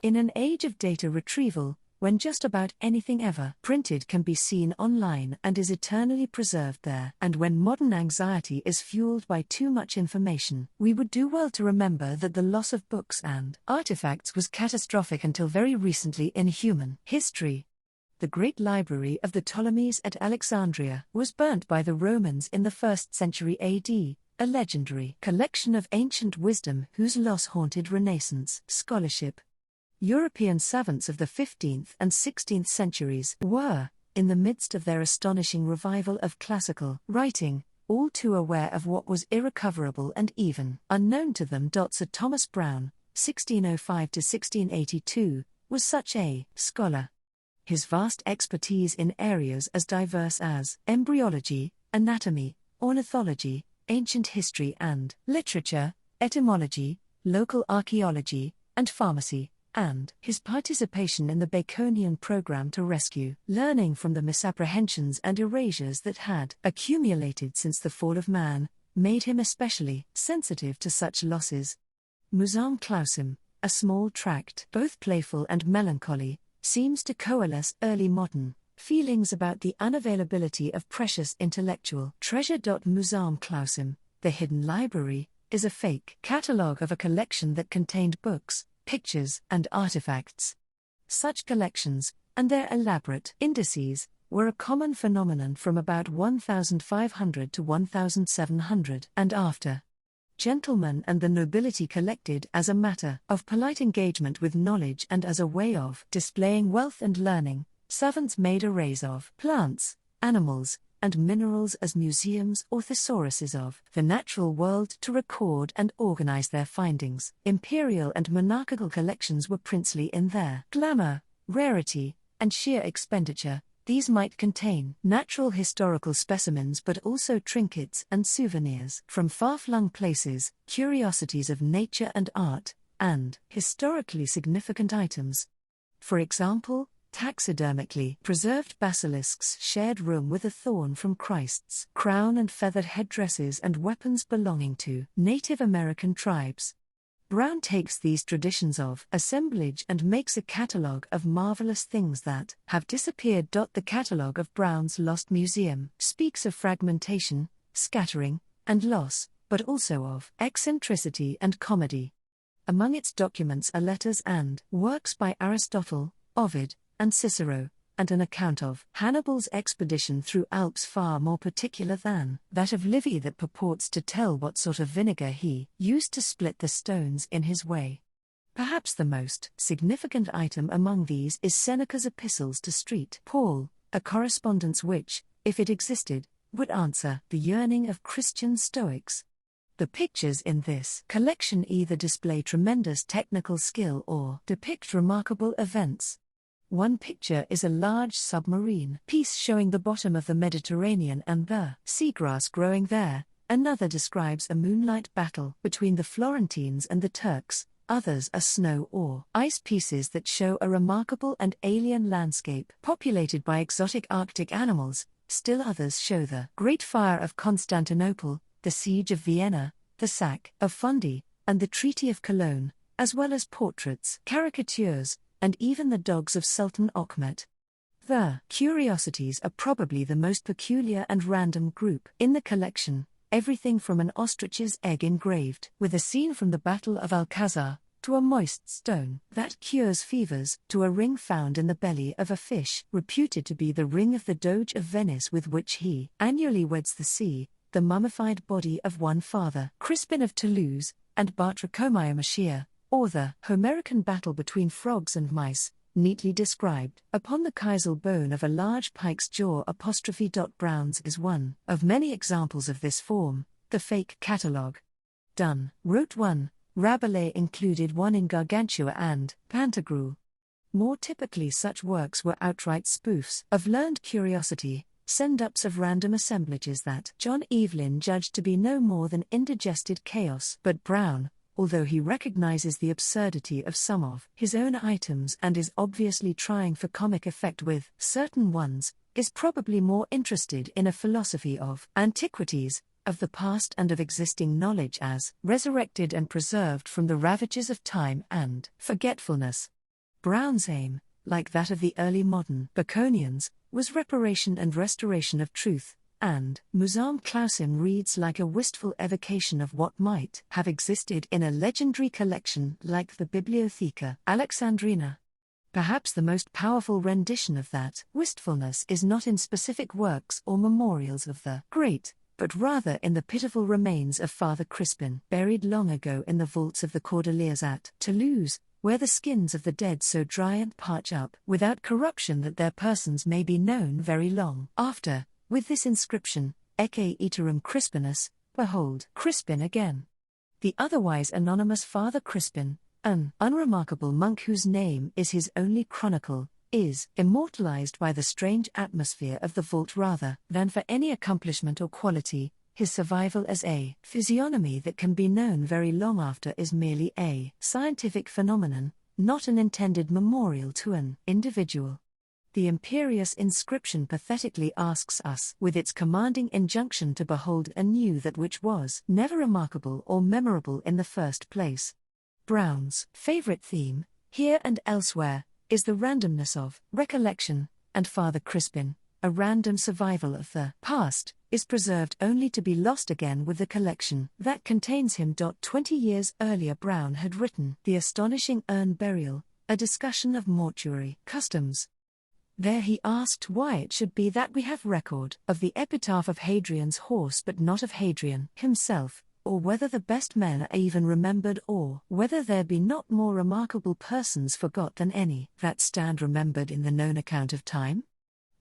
In an age of data retrieval, when just about anything ever printed can be seen online and is eternally preserved there, and when modern anxiety is fueled by too much information, we would do well to remember that the loss of books and artifacts was catastrophic until very recently in human history. The great library of the Ptolemies at Alexandria was burnt by the Romans in the 1st century AD, a legendary collection of ancient wisdom whose loss haunted Renaissance scholarship. European savants of the 15th and 16th centuries were, in the midst of their astonishing revival of classical writing, all too aware of what was irrecoverable and even unknown to them. Sir Thomas Browne, 1605–1682, was such a scholar. His vast expertise in areas as diverse as embryology, anatomy, ornithology, ancient history and literature, etymology, local archaeology, and pharmacy, and his participation in the Baconian program to rescue learning from the misapprehensions and erasures that had accumulated since the fall of man, made him especially sensitive to such losses. Musam Clausim, a small tract, both playful and melancholy, seems to coalesce early modern feelings about the unavailability of precious intellectual treasure. Musam Clausim, the hidden library, is a fake catalogue of a collection that contained books, pictures, and artifacts. Such collections, and their elaborate indices, were a common phenomenon from about 1500 to 1700 and after. Gentlemen and the nobility collected as a matter of polite engagement with knowledge and as a way of displaying wealth and learning. Savants made arrays of plants, animals, and minerals as museums or thesauruses of the natural world to record and organize their findings. Imperial and monarchical collections were princely in their glamour, rarity, and sheer expenditure. These might contain natural historical specimens but also trinkets and souvenirs from far-flung places, curiosities of nature and art, and historically significant items. For example, taxidermically preserved basilisks shared room with a thorn from Christ's crown and feathered headdresses and weapons belonging to Native American tribes. Browne takes these traditions of assemblage and makes a catalogue of marvelous things that have disappeared. The catalogue of Browne's Lost Museum speaks of fragmentation, scattering, and loss, but also of eccentricity and comedy. Among its documents are letters and works by Aristotle, Ovid, and Cicero, and an account of Hannibal's expedition through Alps far more particular than that of Livy that purports to tell what sort of vinegar he used to split the stones in his way. Perhaps the most significant item among these is Seneca'S Epistles to St. Paul, a correspondence which, if it existed, would answer the yearning of Christian Stoics. The pictures in this collection either display tremendous technical skill or depict remarkable events. One picture is a large submarine piece showing the bottom of the Mediterranean and the seagrass growing there. Another describes a moonlight battle between the Florentines and the Turks. Others are snow or ice pieces that show a remarkable and alien landscape populated by exotic Arctic animals. Still others show the Great Fire of Constantinople, the Siege of Vienna, the Sack of Fundy, and the Treaty of Cologne, as well as portraits, caricatures, and even the dogs of Sultan Ahmet. The Curiosities are probably the most peculiar and random group in the collection, everything from an ostrich's egg engraved with a scene from the Battle of Alcazar, to a moist stone that cures fevers, to a ring found in the belly of a fish reputed to be the ring of the Doge of Venice with which he annually weds the sea, the mummified body of one Father Crispin of Toulouse, and Bartolomeo, or the Homerican battle between frogs and mice, neatly described, upon the Kysel bone of a large pike's jaw. Browne's is one of many examples of this form, the fake catalogue. Donne wrote one, Rabelais included one in Gargantua and Pantagruel. More typically such works were outright spoofs of learned curiosity, send-ups of random assemblages that John Evelyn judged to be no more than indigested chaos. But Browne, although he recognizes the absurdity of some of his own items and is obviously trying for comic effect with certain ones, is probably more interested in a philosophy of antiquities, of the past and of existing knowledge as resurrected and preserved from the ravages of time and forgetfulness. Brown's aim, like that of the early modern Baconians, was reparation and restoration of truth, and Musam Clausim reads like a wistful evocation of what might have existed in a legendary collection like the Bibliotheca Alexandrina. Perhaps the most powerful rendition of that wistfulness is not in specific works or memorials of the great, but rather in the pitiful remains of Father Crispin, buried long ago in the vaults of the Cordeliers at Toulouse, where the skins of the dead so dry and parch up without corruption that their persons may be known very long after, with this inscription, Ecce iterum Crispinus, behold, Crispin again. The otherwise anonymous Father Crispin, an unremarkable monk whose name is his only chronicle, is immortalized by the strange atmosphere of the vault rather than for any accomplishment or quality. His survival as a physiognomy that can be known very long after is merely a scientific phenomenon, not an intended memorial to an individual. The imperious inscription pathetically asks us, with its commanding injunction to behold anew that which was never remarkable or memorable in the first place. Brown's favorite theme, here and elsewhere, is the randomness of recollection, and Father Crispin, a random survival of the past, is preserved only to be lost again with the collection that contains him. 20 years earlier Brown had written The Astonishing Urn Burial, a discussion of mortuary customs. There he asked why it should be that we have record of the epitaph of Hadrian's horse but not of Hadrian himself, or whether the best men are even remembered, or whether there be not more remarkable persons forgot than any that stand remembered in the known account of time?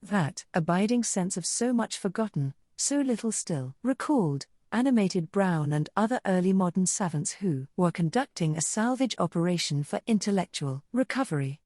That abiding sense of so much forgotten, so little still recalled, animated Brown and other early modern savants who were conducting a salvage operation for intellectual recovery.